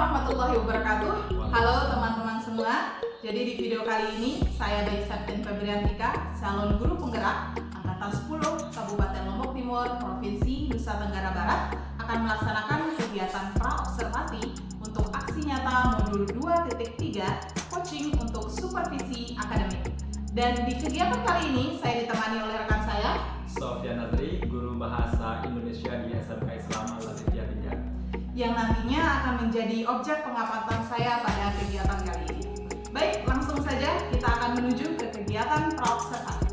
warahmatullahi wabarakatuh. Halo teman-teman semua. Jadi di video kali ini saya Baik Septin Febriantika, calon guru penggerak angkatan 10 Kabupaten Lombok Timur, Provinsi Nusa Tenggara Barat, akan melaksanakan kegiatan pra-observasi untuk aksi nyata modul 2.3 coaching untuk supervisi akademik. Dan di kegiatan kali ini saya ditemani oleh rekan saya Sofyan Nazri, guru bahasa Indonesia di SMK Islam Al-Latifiyah 3, yang nantinya akan menjadi objek pengamatan saya pada kegiatan kali ini. Baik, langsung saja kita akan menuju ke kegiatan pra-observasi.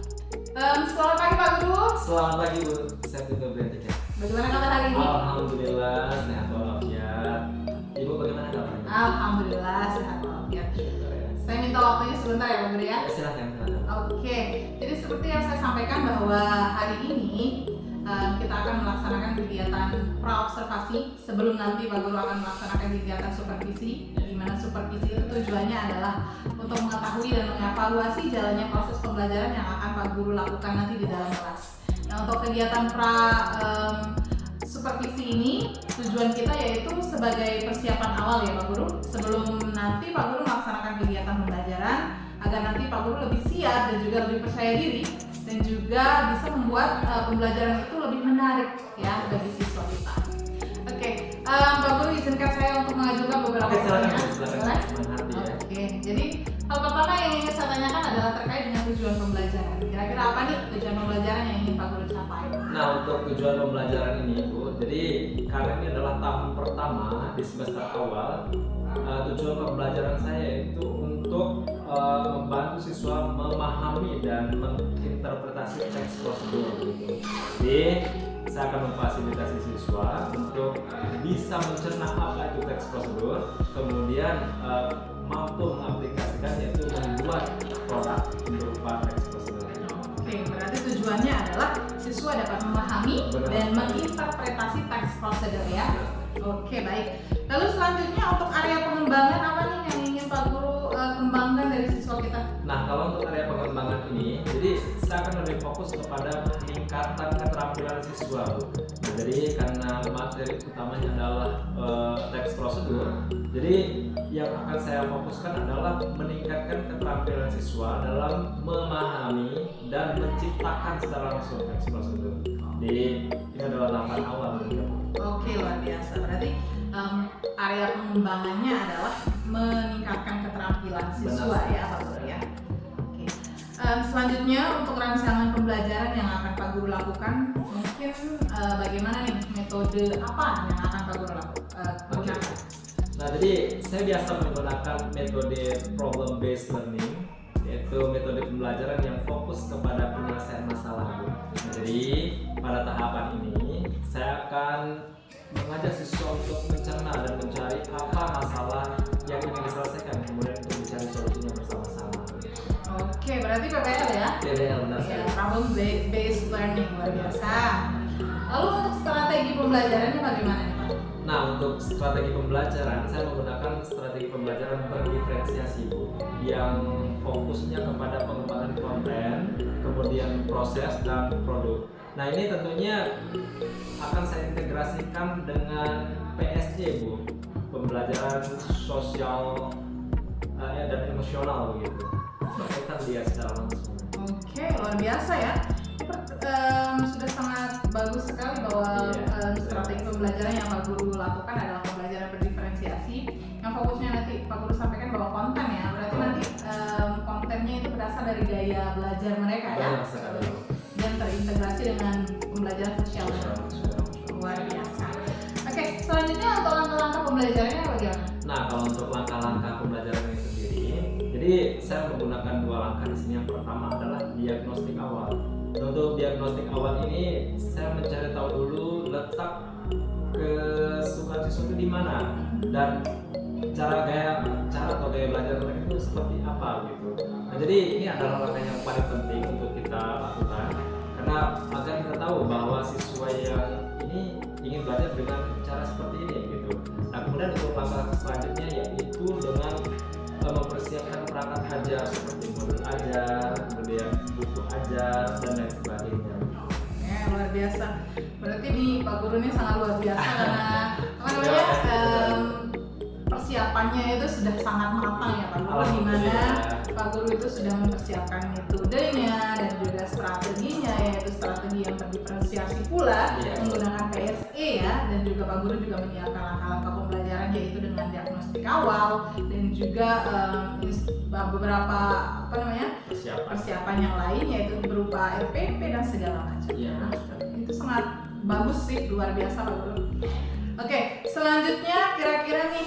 Selamat pagi Pak Guru. Selamat pagi Bu Septin Febriantika. Bagaimana kabar hari ini? Alhamdulillah sehat walafiat. Ibu bagaimana kabarnya? Alhamdulillah sehat walafiat. Saya minta waktunya sebentar ya Pak Guru ya. Silakan. Oke, jadi seperti yang saya sampaikan bahwa hari ini kita akan melaksanakan kegiatan pra-observasi sebelum nanti Pak Guru akan melaksanakan kegiatan supervisi, di mana supervisi itu tujuannya adalah untuk mengetahui dan mengevaluasi jalannya proses pembelajaran yang akan Pak Guru lakukan nanti di dalam kelas. Nah, untuk kegiatan supervisi ini tujuan kita yaitu sebagai persiapan awal ya Pak Guru, sebelum nanti Pak Guru melaksanakan kegiatan pembelajaran agar nanti Pak Guru lebih siap dan juga lebih percaya diri dan juga bisa membuat pembelajaran itu lebih menarik ya bagi siswa kita. Oke, Pak Guru izinkan saya untuk mengajukan beberapa pertanyaan. Oke, jadi hal pertama yang ingin saya tanyakan adalah terkait dengan tujuan pembelajaran. Kira-kira apa nih tujuan pembelajaran yang ingin Pak Guru capai? Nah, untuk tujuan pembelajaran ini Bu, jadi karena ini adalah tahun pertama di semester awal, tujuan pembelajaran saya itu untuk membantu siswa memahami dan menginterpretasi teks prosedur gitu. Jadi saya akan memfasilitasi siswa untuk bisa mencerna apa itu teks prosedur, kemudian mampu mengaplikasikan yaitu membuat produk berupa teks prosedur. Oke, berarti tujuannya adalah siswa dapat memahami dan menginterpretasi teks prosedur ya. Oke, baik. Lalu selanjutnya untuk area pengembangan apa nih yang ingin Pak Guru kembangkan dari siswa kita? Nah, kalau untuk area pengembangan ini, jadi saya akan lebih fokus kepada peningkatan keterampilan siswa, Bu. Nah, jadi karena materi utamanya adalah teks prosedur, jadi yang akan saya fokuskan adalah meningkatkan keterampilan siswa dalam memahami dan menciptakan secara langsung teks prosedur. Jadi ini adalah tahapan awal. Oke, luar biasa. Berarti area pengembangannya adalah meningkatkan keterampilan siswa. Benar. Ya Pak Guru ya. Oke. Selanjutnya untuk rancangan pembelajaran yang akan Pak Guru lakukan, mungkin bagaimana nih metode apa yang akan Pak Guru lakukan? Nah, jadi saya biasa menggunakan metode problem based learning, yaitu metode pembelajaran yang fokus kepada penyelesaian masalah. Nah, jadi pada tahapan ini saya akan mengajak siswa untuk mencerna dan mencari apa masalah yang ingin diselesaikan, kemudian untuk mencari solusinya bersama-sama. Oke, berarti PBL ya? PBL, benar sekali. Problem based learning, luar biasa. Lalu untuk strategi pembelajarannya bagaimana nih Pak? Nah, untuk strategi pembelajaran saya menggunakan strategi pembelajaran berdiferensiasi Bu, yang fokusnya kepada pengembangan konten, kemudian proses dan produk. Nah, ini tentunya akan saya integrasikan dengan PSJ Bu, pembelajaran sosial dan emosional begitu, berkaitan dia secara langsung. Oke, luar biasa ya. Sudah sangat bagus sekali bahwa strategi pembelajaran yang Pak Guru lakukan adalah pembelajaran berdiferensiasi yang fokusnya nanti Pak Guru sampaikan bahwa konten ya, berarti nanti kontennya itu berasal dari gaya belajar mereka ya, dan terintegrasi dengan pembelajaran sosial. Luar biasa. Oke, selanjutnya untuk langkah-langkah pembelajarannya bagaimana? Nah, kalau untuk langkah-langkah pembelajaran ini sendiri, jadi saya menggunakan dua langkah di sini. Yang pertama adalah diagnostik awal. Untuk diagnostik awal ini saya mencari tahu dulu letak kesukaan siswa itu di mana dan cara atau gaya belajar mereka itu seperti apa gitu. Nah, jadi ini adalah langkah yang paling penting untuk kita lakukan karena agar kita tahu bahwa siswa yang ini ingin belajar dengan cara seperti ini gitu. Nah, kemudian untuk langkah selanjutnya yaitu dengan mempersiapkan perangkat ajar seperti modul ajar, kemudian buku ajar dan lain sebagainya. Luar biasa. Berarti di Pak Guru ini sangat luar biasa karena apa namanya persiapannya itu sudah sangat matang ya Pak Guru, di mana Pak Guru itu sudah mempersiapkan metodenya dan juga strateginya, yaitu strategi yang berdiferensiasi pula menggunakan PSE ya, dan juga Pak Guru juga menyiapkan langkah-langkah pembelajaran yaitu dengan diagnostik awal dan juga beberapa persiapan yang lain yaitu berupa RPP dan segala macam. Itu sangat bagus sih, luar biasa Pak Guru. Oke, selanjutnya kira-kira nih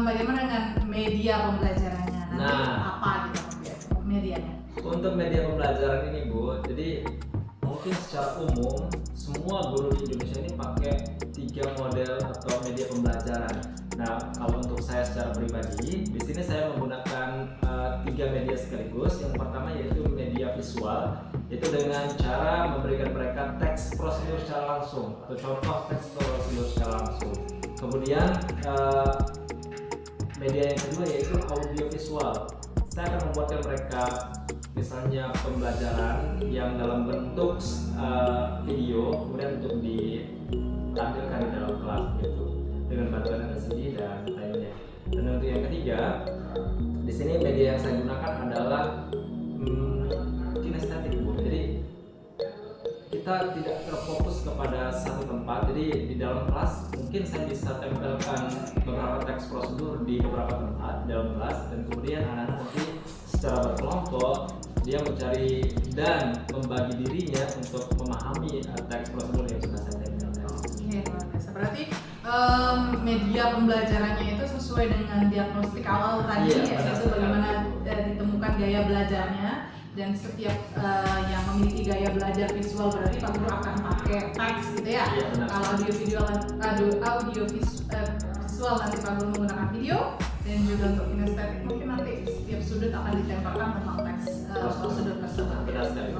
bagaimana dengan media pembelajarannya? Nanti apa gitu medianya? Untuk media pembelajaran ini Bu, jadi mungkin secara umum semua guru di Indonesia ini pakai 3 model atau media pembelajaran. Nah, kalau untuk saya secara pribadi, di sini saya menggunakan 3 media sekaligus. Yang pertama yaitu media visual, itu dengan cara memberikan mereka teks prosedur secara langsung atau contoh teks prosedur secara langsung. Kemudian media yang kedua yaitu audio visual. Saya akan membuatkan mereka misalnya pembelajaran yang dalam bentuk video, kemudian untuk ditampilkan di dalam kelas gitu dengan bantuan LCD dan lainnya. Dan untuk yang ketiga, di sini media yang saya gunakan adalah kinestetik Bu. Jadi kita tidak terfokus kepada satu tempat. Jadi di dalam kelas mungkin saya bisa tempelkan beberapa teks prosedur di beberapa tempat di dalam kelas, dan kemudian anak-anak nanti secara berkelompok dia mencari dan membagi dirinya untuk memahami teks prosedur yang sudah saya tempelkan. Oke, luar biasa. Berarti media pembelajarannya itu sesuai dengan diagnostik awal tadi, yaitu bagaimana ditemukan gaya belajarnya, dan setiap yang memiliki gaya belajar visual berarti Pak Guru akan pakai teks gitu ya. Kalau audio visual nanti Pak Guru menggunakan video, dan juga untuk kinestetik mungkin nanti setiap sudut akan ditempelkan tentang teks prosedur tersebut.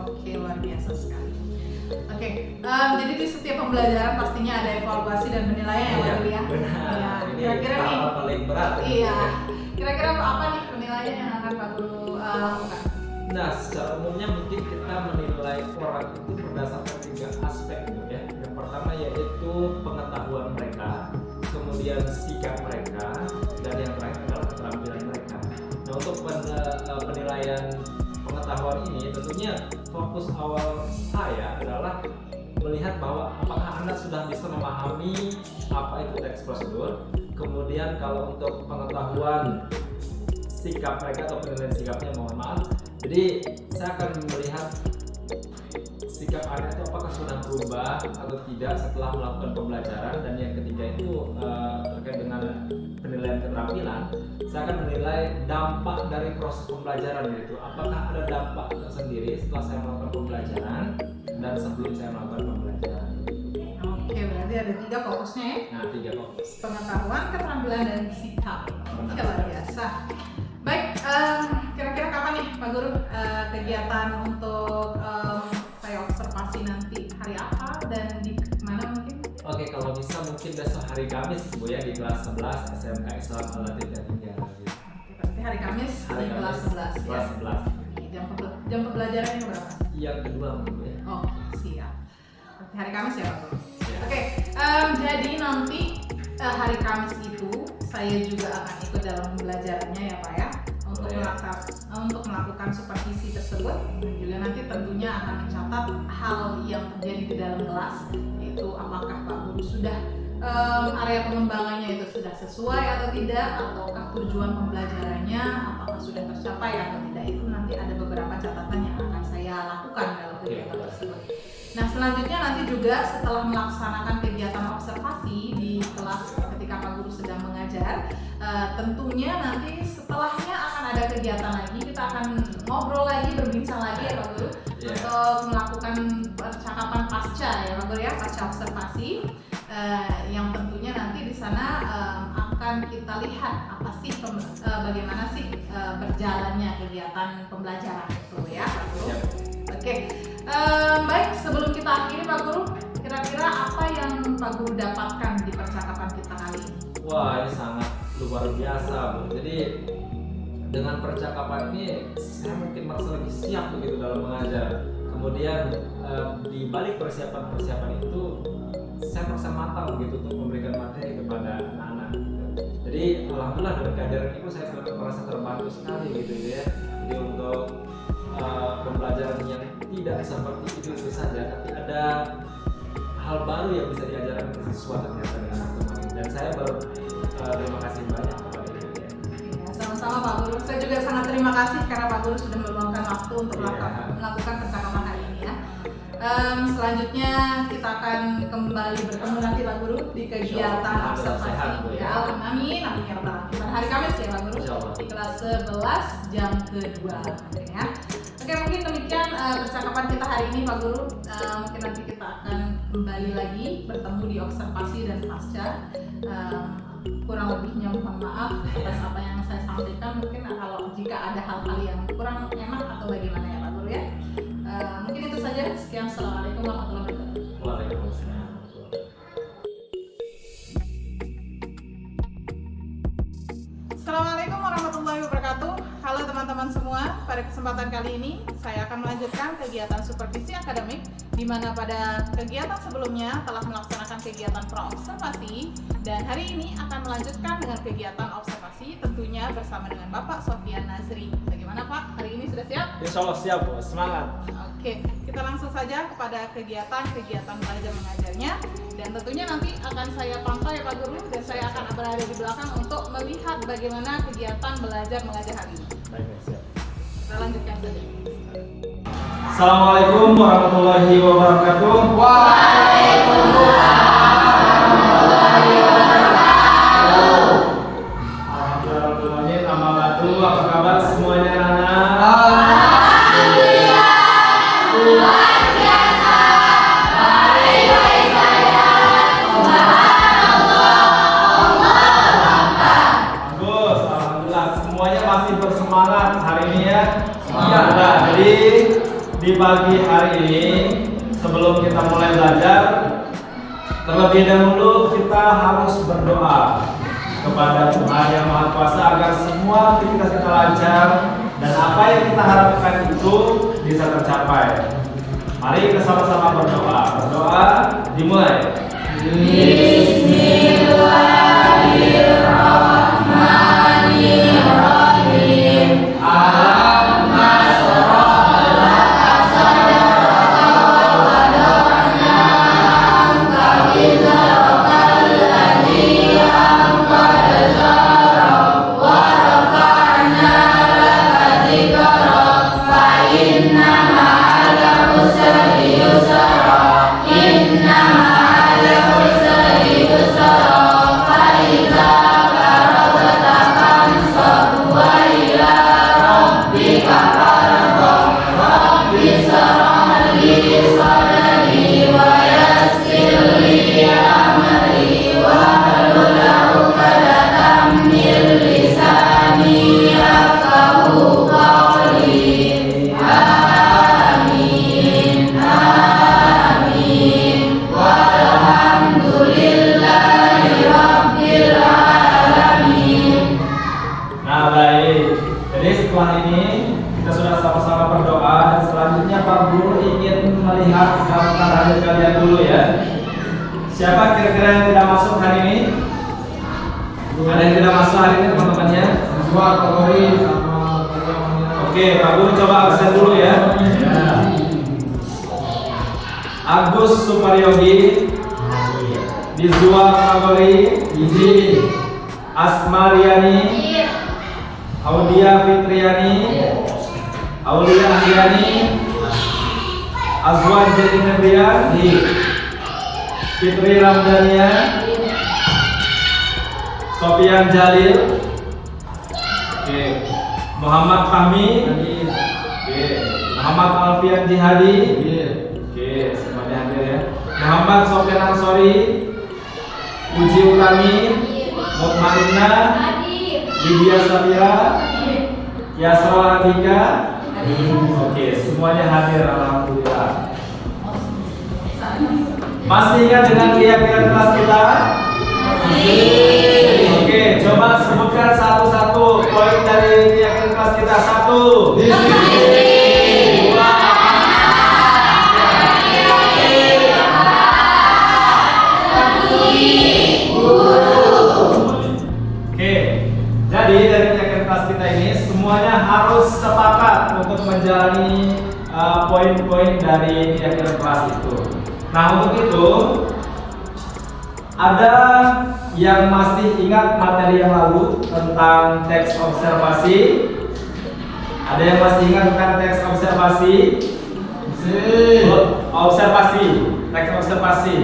Oke, luar biasa sekali. Oke, jadi di setiap pembelajaran pastinya ada evaluasi dan penilaian ya Pak Guru ya. Kira-kira nih paling berat. Kira-kira apa nih penilaian yang akan Pak Guru lakukan? Nah, secara umumnya mungkin kita menilai orang itu berdasarkan 3 aspek gitu ya. Yang pertama yaitu pengetahuan mereka, kemudian sikap mereka, dan yang terakhir adalah keterampilan mereka. Nah, untuk penilaian pengetahuan ini tentunya fokus awal saya adalah melihat bahwa apakah Anda sudah bisa memahami apa itu teks prosedur. Kemudian kalau untuk pengetahuan sikap mereka atau penilaian sikapnya, mohon maaf, jadi saya akan melihat sikap Anda itu apakah sudah berubah atau tidak setelah melakukan pembelajaran. Dan yang ketiga itu terkait dengan penilaian keterampilan, saya akan menilai dampak dari proses pembelajaran, yaitu apakah ada dampak tersendiri setelah saya melakukan pembelajaran dan sebelum saya melakukan pembelajaran. Oke, berarti ada 3 fokusnya ya? Nah, 3 fokus: pengetahuan, keterampilan, dan sikap. Oke, luar biasa. Baik, kira-kira kapan nih Pak Guru kegiatan untuk saya observasi nanti hari apa dan di mana mungkin? Oke, kalau bisa mungkin besok hari Kamis Bu ya, di kelas 11 SMK Islam Al-Latif dan Tinggal. Berarti hari Kamis di kelas 11 ya? Kelas 11. Jam pembelajarannya berapa? Yang kedua Bu ya. Oh, siap. Berarti hari Kamis ya Pak Guru? Ya. Oke, jadi nanti hari Kamis itu saya juga akan ikut dalam pembelajarannya ya Pak ya, untuk melakukan supervisi tersebut, dan juga nanti tentunya akan mencatat hal yang terjadi di dalam kelas, yaitu apakah Pak Guru sudah area pengembangannya itu sudah sesuai atau tidak, ataukah tujuan pembelajarannya apakah sudah tercapai atau tidak. Itu nanti ada beberapa catatan yang akan saya lakukan dalam kegiatan tersebut. Nah, selanjutnya nanti juga setelah melaksanakan kegiatan observasi di kelas ketika Pak Guru sedang mengajar, tentunya nanti setelahnya akan ada kegiatan lagi, kita akan ngobrol lagi, berbincang lagi ya Pak Guru, untuk melakukan percakapan pasca ya Pak Guru ya, pasca observasi, yang tentunya nanti di sana akan kita lihat apa sih bagaimana sih berjalannya kegiatan pembelajaran itu ya Pak Guru. Oke. Baik, sebelum kita akhiri Pak Guru, kira-kira apa yang Pak Guru dapatkan di percakapan kita kali ini? Wah, ini sangat luar biasa Bu. Jadi dengan percakapan ini saya mungkin merasa lebih siap begitu dalam mengajar. Kemudian di balik persiapan itu saya merasa matang begitu untuk memberikan materi kepada anak-anak gitu. Jadi alhamdulillah dari kajian itu saya merasa terbantu sekali gitu ya. Jadi untuk pembelajaran yang tidak seperti itu saja, tapi ada hal baru yang bisa diajarkan ke siswa ternyata dengan teman. Dan saya terima kasih banyak kepada ibu ya. Sama-sama Pak Guru. Saya juga sangat terima kasih karena Pak Guru sudah meluangkan waktu untuk melakukan percakapan hari ini ya. Selanjutnya kita akan kembali bertemu nanti Pak Guru di kegiatan observasi. Ya, amin, amin ya rabbal alamin. Pada hari Kamis ya Pak Guru di kelas 11 jam kedua ya. Oke, mungkin demikian percakapan kita hari ini Pak Guru. Mungkin nanti kita akan kembali lagi bertemu di observasi dan pasca. Kurang lebihnya mohon maaf atas apa yang saya sampaikan. Mungkin kalau jika ada hal-hal yang kurang enak atau bagaimana ya Pak Guru ya. Mungkin itu saja. Sekian, assalamualaikum warahmatullahi wabarakatuh. Waalaikumsalam. Assalamualaikum warahmatullahi wabarakatuh. Halo teman-teman semua, pada kesempatan kali ini saya akan melanjutkan kegiatan supervisi akademik di mana pada kegiatan sebelumnya telah melaksanakan kegiatan praobservasi dan hari ini akan melanjutkan dengan kegiatan observasi tentunya bersama dengan Bapak Sofyan Nazri. Bagaimana Pak? Hari ini sudah siap? Insya Allah siap, Bu. Semangat. Oke, kita langsung saja kepada kegiatan belajar mengajarnya dan tentunya nanti akan saya pantau ya Pak Guru dan saya akan berada di belakang untuk melihat bagaimana kegiatan belajar mengajar hari ini. Baik, siap. Kita lanjutkan saja. Assalamualaikum warahmatullahi wabarakatuh. Waalaikumsalam warahmatullahi wabarakatuh. Alhamdulillah, nama batu, apa kabar semuanya anak? Alhamdulillah, luar biasa, baik-baik saja, subhanallah, Allahu Akbar. Bagus, alhamdulillah semuanya masih bersemangat hari ini ya. Alhamdulillah. Jadi di pagi hari ini sebelum kita mulai belajar, terlebih dahulu kita harus berdoa kepada Tuhan Yang Maha Kuasa agar semua aktivitas kita lancar dan apa yang kita harapkan itu bisa tercapai. Mari kita sama-sama berdoa. Berdoa dimulai. Bismillahirrahmanirrahim. Siapa kira-kira yang tidak masuk hari ini? Ada yang tidak masuk hari ini teman-temannya? Oke, Pak Guru coba absen dulu ya. Agus Suparyogi, Dizwa Kagori, Asmariani, Audia Fitriani, Aulia Ahliani, Azwan Jadi Nebrian, Fitri Ramdania, Sofian Jalil, Muhammad Fahmi, Muhammad Alfian Jihadi, semuanya hadir ya. Muhammad Sofian Ansori, Uji Utami, Mutmainna, Lydia Safira, Yasra Andika. Semuanya hadir alhamdulillah. Masih ingat dengan keyakinan kelas kita? Oke, coba sebutkan satu-satu poin dari keyakinan kelas kita. 1, 2, 3. dari kegiatan kelas itu. Nah, untuk itu ada yang masih ingat materi yang lalu tentang teks observasi? Ada yang masih ingat tentang teks observasi? Observasi, teks observasi.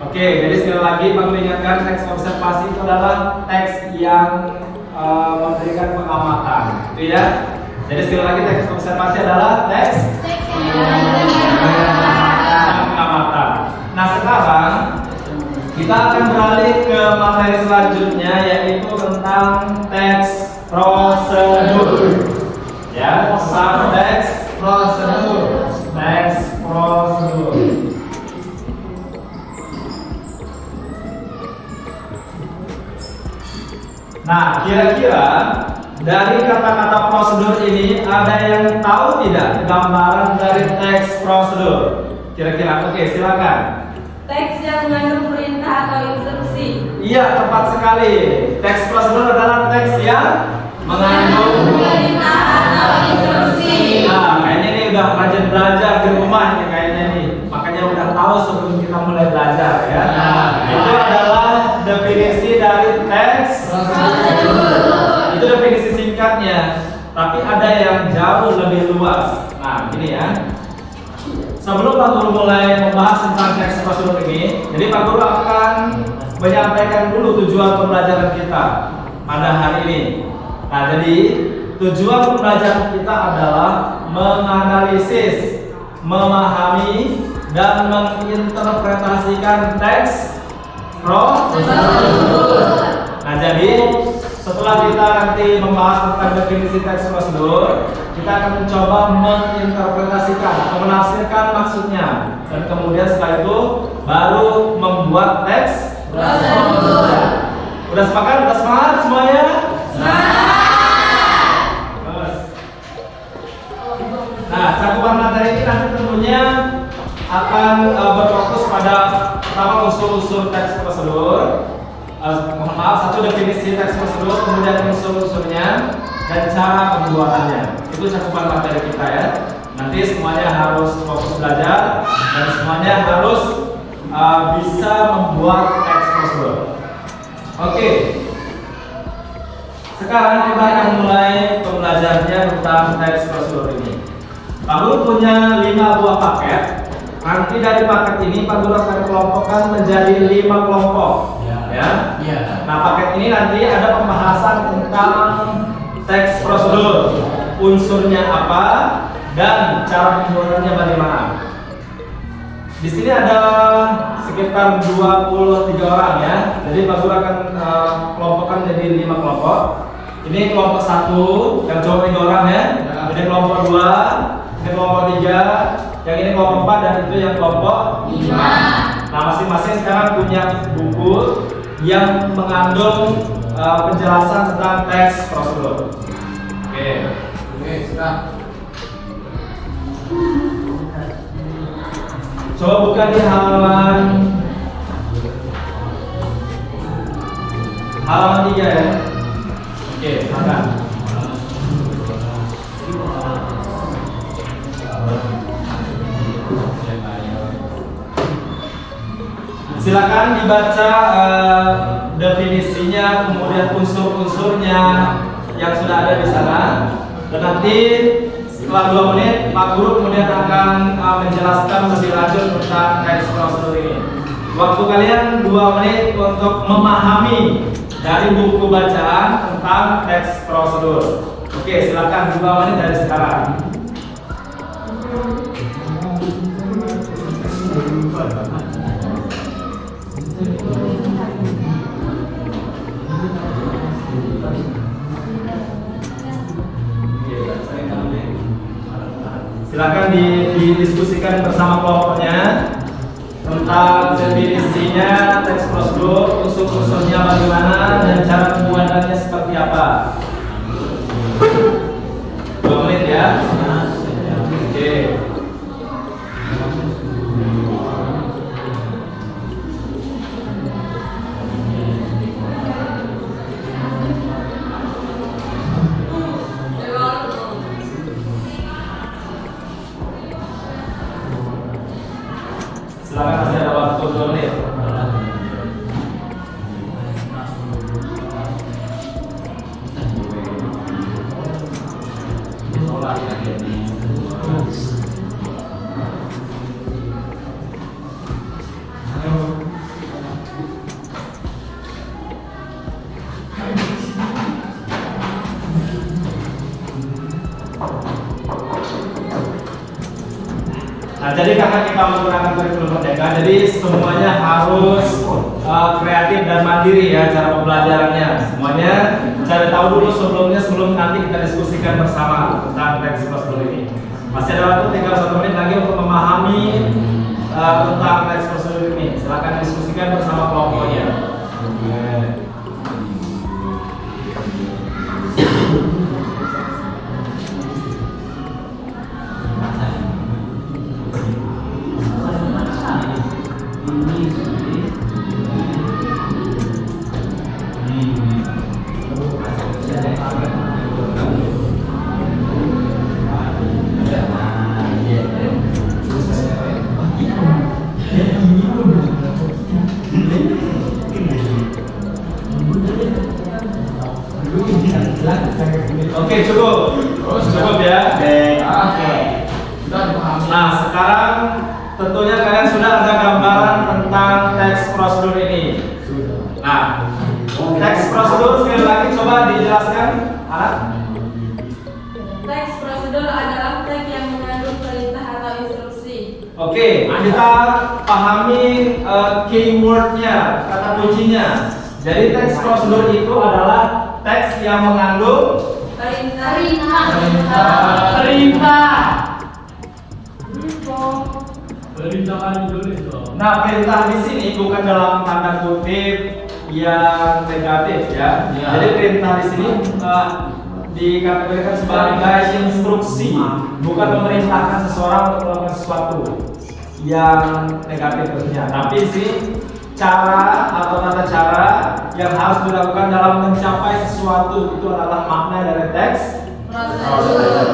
Oke, jadi sekali lagi Pak Guru ingatkan, teks observasi itu adalah teks yang memberikan pengamatan, gitu ya. Jadi sekali lagi teks observasi adalah teks pengamatan. Nah, sekarang kita akan beralih ke materi selanjutnya, yaitu tentang teks prosedur. Ya, tentang teks prosedur. Teks prosedur. Nah, kira-kira dari kata-kata prosedur ini ada yang tahu tidak gambaran dari teks prosedur? Kira-kira, oke, silakan. Teks yang mengandung perintah atau instruksi. Iya, tepat sekali. Teks prosedur adalah teks yang mengandung perintah atau instruksi. Nah, kayaknya ini udah rajin belajar di rumah nih kayaknya nih. Makanya udah tahu sebelum kita mulai belajar ya. Nah, itu adalah definisi dari teks prosedur. Itu definisi singkatnya. Tapi ada yang jauh lebih luas. Nah, gini ya. Sebelum Pak Guru mulai membahas tentang teks prosedur ini, jadi Pak Guru akan menyampaikan dulu tujuan pembelajaran kita pada hari ini. Nah, jadi tujuan pembelajaran kita adalah menganalisis, memahami, dan menginterpretasikan teks prosedur. Nah, jadi setelah kita nanti membahas tentang definisi teks prosedur, kita akan mencoba menginterpretasikan atau menafsirkan maksudnya, dan kemudian setelah itu baru membuat teks prosedur. Udah sepakat? Udah semangat semuanya? Nah, cakupan materi ini nanti tentunya akan berfokus pada pertama unsur-unsur teks prosedur. Mohon maaf, satu definisi teks prosedur, kemudian unsur-unsurnya dan cara pembuatannya. Itu cakupan materi kita ya. Nanti semuanya harus fokus belajar dan semuanya harus bisa membuat teks prosedur. Oke. Sekarang kita akan mulai pembelajarannya tentang teks prosedur ini. Pak Guru punya 5 buah paket. Nanti dari paket ini Pak Guru akan kelompokkan menjadi 5 kelompok. Ya. Nah, paket ini nanti ada pembahasan tentang teks prosedur, unsurnya apa, dan cara pembuatannya bagaimana. Di sini ada sekitar 23 orang ya. Jadi Pak Guru akan kelompokkan menjadi 5 kelompok. Ini kelompok 1 yang cuma 3 orang ya. Ini kelompok 2, ini kelompok 3, yang ini kelompok 4, dan itu yang kelompok 5. Nah, masing-masing sekarang punya buku yang mengandung penjelasan tentang teks prosedur. Oke, sudah. Coba buka di halaman 3 ya. Oke, silakan. Silakan dibaca definisinya, kemudian unsur-unsurnya yang sudah ada di sana. Dan nanti setelah 2 menit Pak Guru kemudian akan menjelaskan lebih lanjut tentang teks prosedur ini. Waktu kalian 2 menit untuk memahami dari buku bacaan tentang teks prosedur. Oke, silakan 2 menit dari sekarang. Silakan didiskusikan bersama kelompoknya tentang definisinya teks prosedur, unsur-unsurnya bagaimana, dan cara pembuatannya seperti apa. 2 menit ya. Oke. jadi karena kita menggunakan kurikulum merdeka, jadi semuanya harus kreatif dan mandiri ya cara pembelajarannya. Semuanya cari tahu dulu sebelum nanti kita diskusikan bersama tentang teks prosedur ini. Masih ada waktu tinggal 1 menit lagi untuk memahami tentang teks prosedur ini. Silakan diskusikan bersama kelompoknya. Oke, cukup ya. Nah, sekarang tentunya kalian sudah ada gambaran tentang teks prosedur ini. Nah, teks prosedur sekali lagi coba dijelaskan, anak. Teks prosedur adalah teks yang mengandung perintah atau instruksi. Oke, kita pahami keywordnya, kata kuncinya. Jadi teks prosedur itu adalah teks yang mengandung Perintah. Nah, perintah di sini bukan dalam tanda kutip yang negatif ya. Jadi perintah di sini dikategorikan sebagai instruksi, bukan memerintahkan seseorang untuk melakukan sesuatu yang negatif tentunya. Tapi sih cara atau tata cara yang harus dilakukan dalam mencapai sesuatu itu adalah makna dari teks prosedur.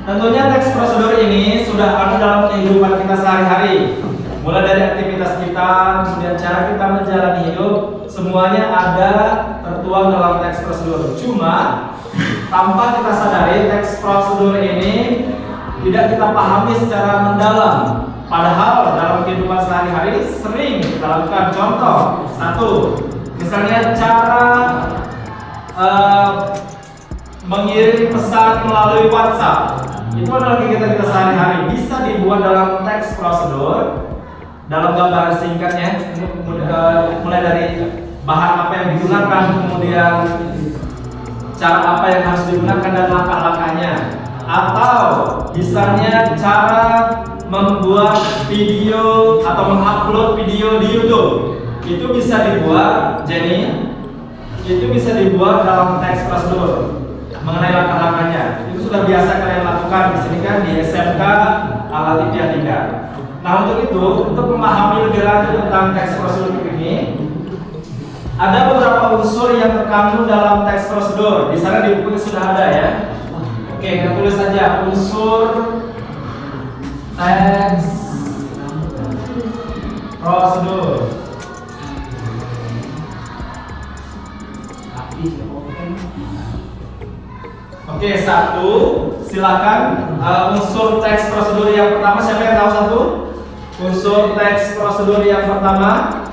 Tentunya teks prosedur ini sudah ada dalam kehidupan kita sehari-hari. Mulai dari aktivitas kita, kemudian cara kita menjalani hidup, semuanya ada tertuang dalam teks prosedur. Cuma tanpa kita sadari teks prosedur ini tidak kita pahami secara mendalam. Padahal dalam kehidupan sehari-hari sering kita lakukan. Contoh, satu, misalnya cara mengirim pesan melalui WhatsApp. Itu adalah kegiatan kita sehari-hari. Bisa dibuat dalam teks prosedur, dalam gambaran singkatnya, mulai dari bahan apa yang digunakan, kemudian cara apa yang harus digunakan dan langkah-langkahnya. Atau misalnya cara membuat video atau mengupload video di YouTube, itu bisa dibuat. Jadi itu bisa dibuat dalam teks prosedur mengenai langkah-langkahnya. Itu sudah biasa kalian lakukan di sini kan di SMK Al-Atifiyah 3. Nah, untuk itu, untuk memahami lebih lanjut tentang teks prosedur ini, ada beberapa unsur yang terkandung dalam teks prosedur. Di sana di buku sudah ada ya. Oke, kita tulis saja unsur teks prosedur. Oke, satu, silakan unsur teks prosedur yang pertama, siapa yang tahu satu? Unsur teks prosedur yang pertama,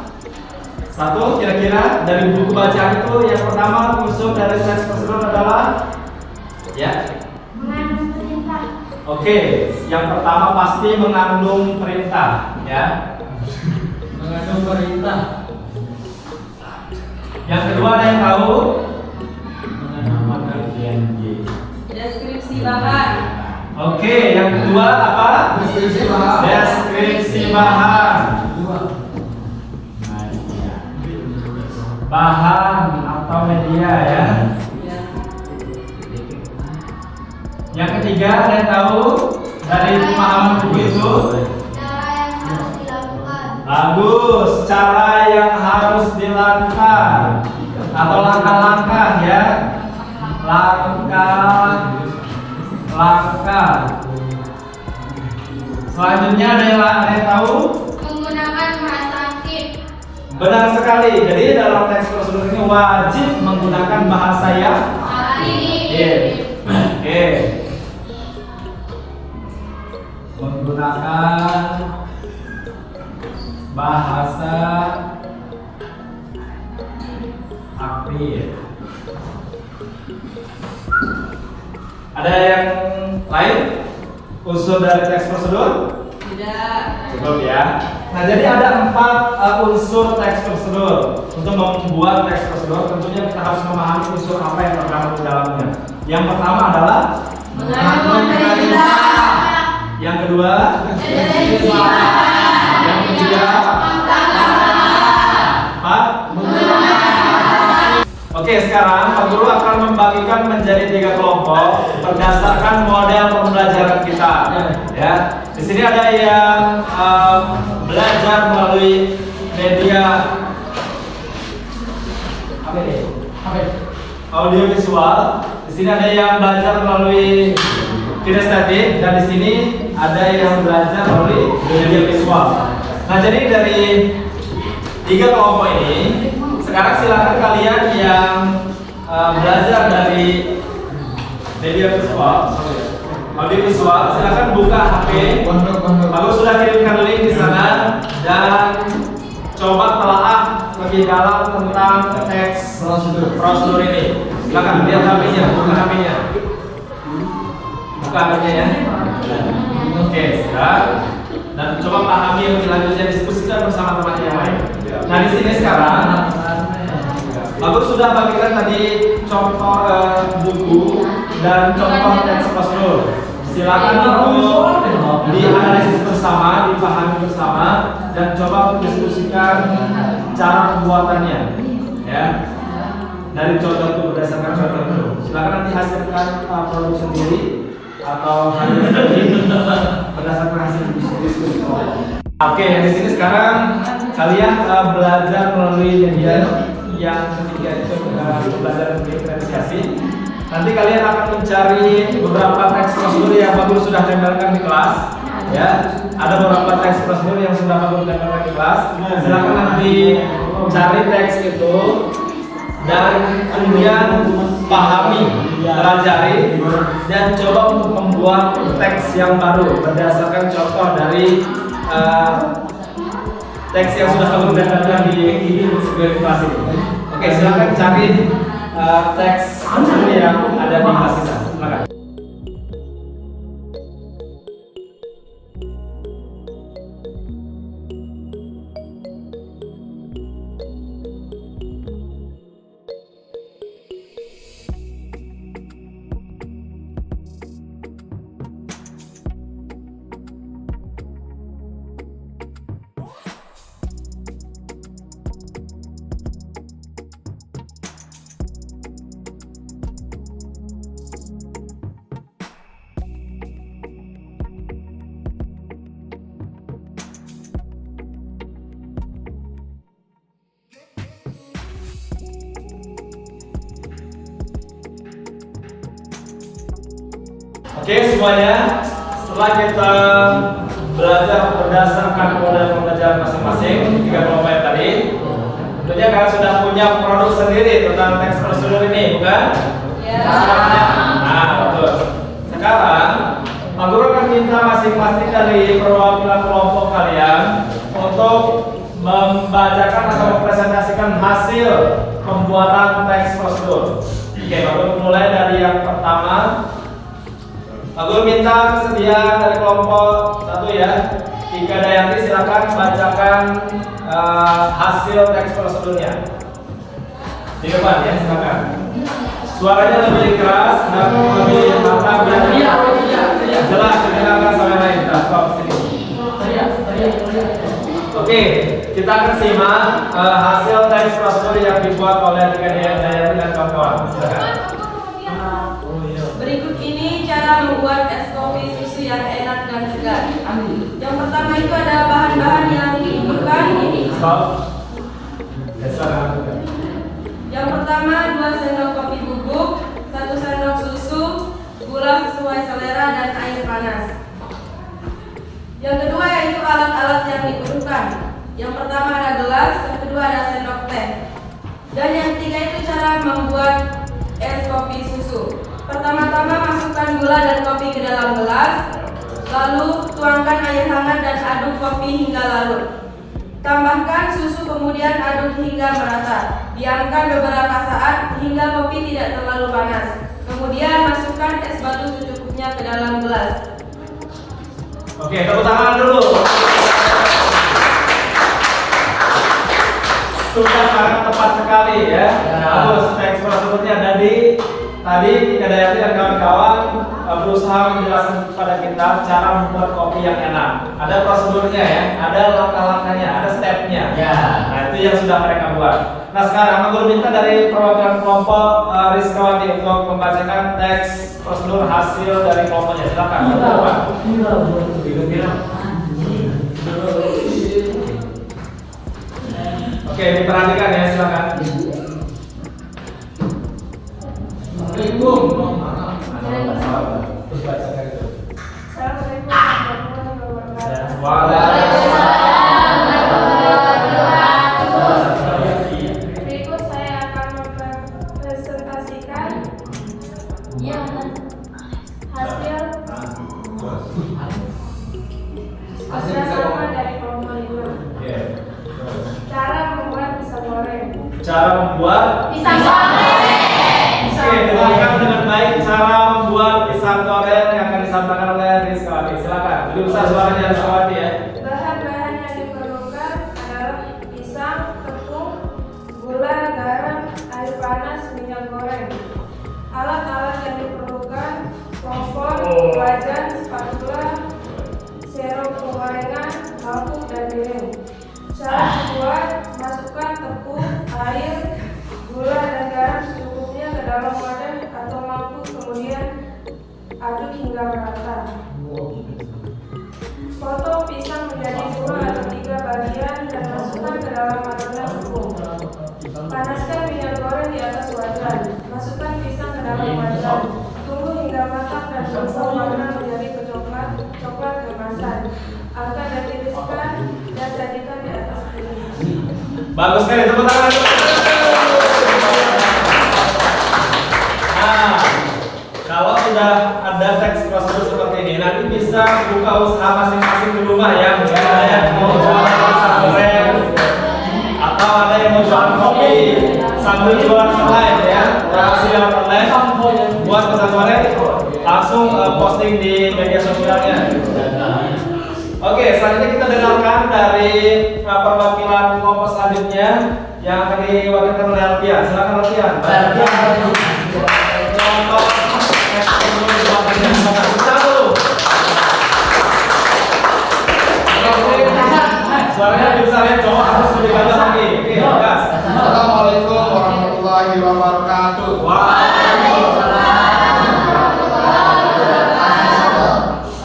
satu, kira-kira dari buku bacaan itu yang pertama unsur dari teks prosedur adalah ya. Mengandung perintah. Oke, yang pertama pasti mengandung perintah, ya. Mengandung perintah. Yang kedua ada yang tahu? Deskripsi bahan. Oke, yang kedua apa? Deskripsi bahan. Deskripsi bahan. Bahan atau media ya. Yang ketiga ada yang tahu dari pemahaman buku itu? Cara yang harus dilakukan. Bagus, cara yang harus dilakukan atau langkah-langkah ya. Langkah. Selanjutnya ada yang tahu? Menggunakan bahasa aktif. Benar sekali. Jadi dalam teks prosedur ini wajib menggunakan bahasa yang aktif. Oke. Menggunakan bahasa aktif. Ada yang lain? unsur dari teks prosedur? Tidak. Cukup ya. Nah, jadi ada 4 unsur teks prosedur. Untuk membuat teks prosedur, tentunya kita harus memahami unsur apa yang terkandung di dalamnya. Yang pertama adalah Mengandung perintah. yang kedua, Esensi. yang ketiga, Pak. Oke, sekarang Pak Guru akan membagikan menjadi 3 kelompok berdasarkan model pembelajaran kita. Ya, di sini ada yang belajar melalui media audio visual. Di sini ada yang belajar melalui kinestetik dan di sini ada yang belajar melalui media visual. Nah, jadi dari 3 kelompok ini, sekarang silakan kalian yang belajar dari media visual, audio visual, silakan buka HP. Aku sudah kirimkan link di sana dan coba telaah lebih dalam tentang teks prosedur ini. Silakan lihat HP-nya, buka HP-nya. Buka HP-nya ya. Oke, sudah. Dan coba pahami lebih lanjutnya, diskusikan bersama teman yang lain. Nah, di sini sekarang aku sudah bagikan tadi contoh buku dan contoh teks prosedur. Silakan untuk dianalisis bersama, dipahami bersama, dan coba diskusikan cara pembuatannya. Ya, dari contoh itu berdasarkan contoh itu. Silakan nanti hasilkan produk sendiri atau hasil sendiri berdasarkan hasil diskusi. Oke, di sini sekarang kalian belajar melalui media yang ketiga itu pembelajaran diferensiasi. Nanti kalian akan mencari beberapa teks prosedur yang Pak Guru sudah tempelkan di kelas. Ya, ada beberapa teks prosedur yang sudah Pak Guru tempelkan di kelas. Silakan nanti cari teks itu dan kemudian pahami, pelajari, dan coba untuk membuat teks yang baru berdasarkan contoh dari teks yang sudah Pak Guru tempelkan di kelas ini. Oke, silakan cari teks yang ada di kelas kita. Silakan. Oke semuanya, setelah kita belajar berdasarkan model pembelajaran masing-masing 3 kelompok yang tadi, tentunya kalian sudah punya produk sendiri tentang teks prosedur ini, bukan? Ya. Nah, betul. Sekarang Pak Guru akan minta masing-masing dari perwakilan kelompok kalian untuk membacakan atau mempresentasikan hasil pembuatan teks prosedur. Oke, Pak Guru mulai dari yang pertama. Pak Guru minta kesediaan dari kelompok 1 ya. Ika Dayanti silakan bacakan hasil teks prosedurnya. Di depan ya, silakan. Suaranya lebih keras dan lebih mantap biar jelas dengarkan sama lain. Stop sini. Oke, kita akan simak hasil teks prosedur yang dibuat oleh Ika Dayanti dan kawan-kawan. Silakan. Berikut ini cara membuat es kopi susu yang enak dan segar. Yang pertama itu ada bahan-bahan yang dibutuhkan ini. Stop. Yang pertama 2 sendok kopi bubuk, 1 sendok susu, gula sesuai selera dan air panas. Yang kedua yaitu alat-alat yang dibutuhkan. Yang pertama ada gelas, yang kedua ada sendok teh. Dan yang ketiga itu cara membuat es kopi susu. Pertama-tama masukkan gula dan kopi ke dalam gelas, lalu tuangkan air hangat dan aduk kopi hingga larut. Tambahkan susu kemudian aduk hingga merata. Diamkan beberapa saat hingga kopi tidak terlalu panas. Kemudian masukkan es batu secukupnya ke dalam gelas. Oke, tepuk tangan dulu. Sudah sangat tepat sekali ya. Bagus, teks prosedurnya tadi Kedayati dan kawan-kawan berusaha menjelaskan kepada kita cara membuat kopi yang enak. Ada prosedurnya ya, ada langkah-langkahnya, ada stepnya. Nah itu yang sudah mereka buat. Nah sekarang aku minta dari perwakilan kelompok Rizkawati untuk membacakan teks prosedur hasil dari kelompoknya. Silakan. Oke, diperhatikan ya, silakan. Assalamualaikum. Terus bacakan itu. Assalamualaikum warahmatullahi wabarakatuh. Berikut saya akan mempresentasikan hasil kerjasama dari kelompok 5. Cara membuat pisang goreng. Cara membuat Pisang goreng. Oke, dengarkan dengan baik cara membuat pisang goreng yang akan disampaikan oleh Rizkawati. Silakan. Lebih besar suaranya Rizkawati ya. Bahan-bahan yang diperlukan adalah pisang, tepung, gula, garam, air panas, minyak goreng. Alat-alat yang diperlukan: kompor, wajan, spatula, serok penggorengan, lampu, dan piring. Cara membuat: masukkan tepung, air, gula, dan garam secukupnya ke dalam wadah atau lampu, kemudian aduk hingga merata. Potong pisang menjadi 2 atau 3 bagian dan masukkan ke dalam adonan tepung. Panaskan minyak goreng di atas wajan. Masukkan pisang ke dalam wajan. Tunggu hingga matang dan berubah warna menjadi coklat keemasan. Angkat dan tiriskan dan sajikan di atas piring. Bagus sekali, tepuk tangan. Nah, kalau sudah ada teks prosedur seperti ini, nanti bisa buka usaha masing-masing di rumah ya. Mungkin ada yang mau jualan pisang goreng, atau ada yang mau jualan kopi sambil jualan online ya. Transaksi lewat online, buat pisang goreng, langsung posting di media sosialnya. Oke, selanjutnya kita dengarkan dari perwakilan kelompok selanjutnya yang akan diwakilkan oleh Alfian. Silakan Alfian. Contoh suaranya lebih besar ya, cowok harus lebih gagah lagi. Oke, gas. Assalamualaikum warahmatullahi wabarakatuh.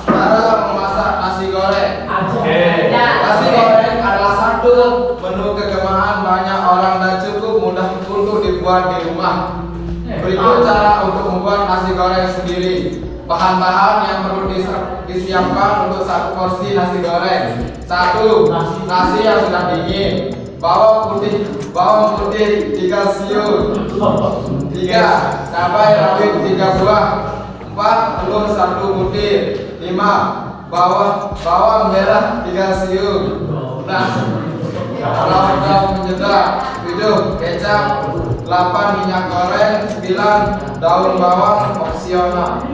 Cara memasak nasi goreng. Oke. Nasi goreng adalah satu menu kegemaran banyak orang dan cukup mudah untuk dibuat di rumah. Berikut cara untuk membuat nasi goreng sendiri. Bahan-bahan yang perlu disiapkan untuk 1 porsi nasi goreng. 1. Nasi yang sudah dingin. Bawang putih 3 siung. 3. Cabai rawit 3 buah. 4. Telur 1 butir. 5. Bawang merah 3 siung. 6. Daun penjedak. 7. Kecap. 8. Minyak goreng. 9. Daun bawang opsional.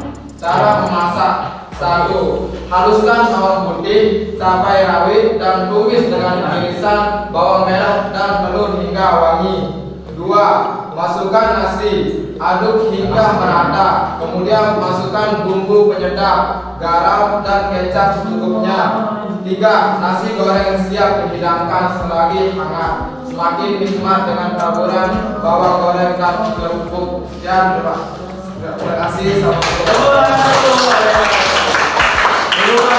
Cara memasak: 1. Haluskan bawang putih, cabai rawit, dan tumis dengan irisan bawang merah dan telur hingga wangi. 2. Masukkan nasi, aduk hingga merata. Kemudian masukkan bumbu penyedap, garam, dan kecap secukupnya. 3. Nasi goreng siap dihidangkan selagi hangat. Semakin nikmat dengan taburan bawang goreng dan kerupuk. Sekian, terima kasih. Luar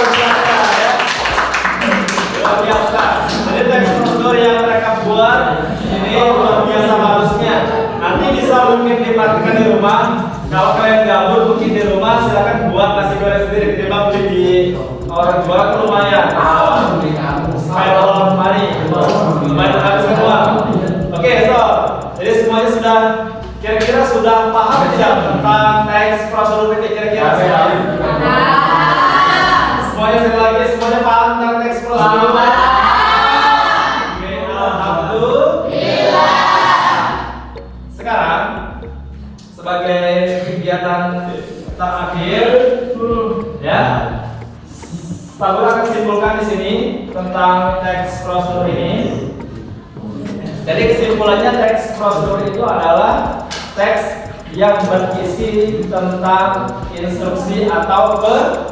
biasa. Jadi teks prosedur yang mereka buat ini luar biasa bagusnya. Nanti bisa mungkin dipraktikkan di rumah. Kalau kalian gabut mungkin di rumah silakan buat nasi goreng sendiri. Ketimbang beli di orang jual ke lumayan. Kalau mari lumayan habis semua. Oke, so jadi semuanya sudah kira-kira sudah paham tidak tentang teks prosedur ini kira-kira? Semuanya sekali lagi, semuanya paham tentang teks prosedur? Oke, alhamdulillah. Sekarang sebagai kegiatan terakhir, ya, Pak Guru akan simpulkan di sini tentang teks prosedur ini. Jadi kesimpulannya teks prosedur itu adalah teks yang berisi tentang instruksi atau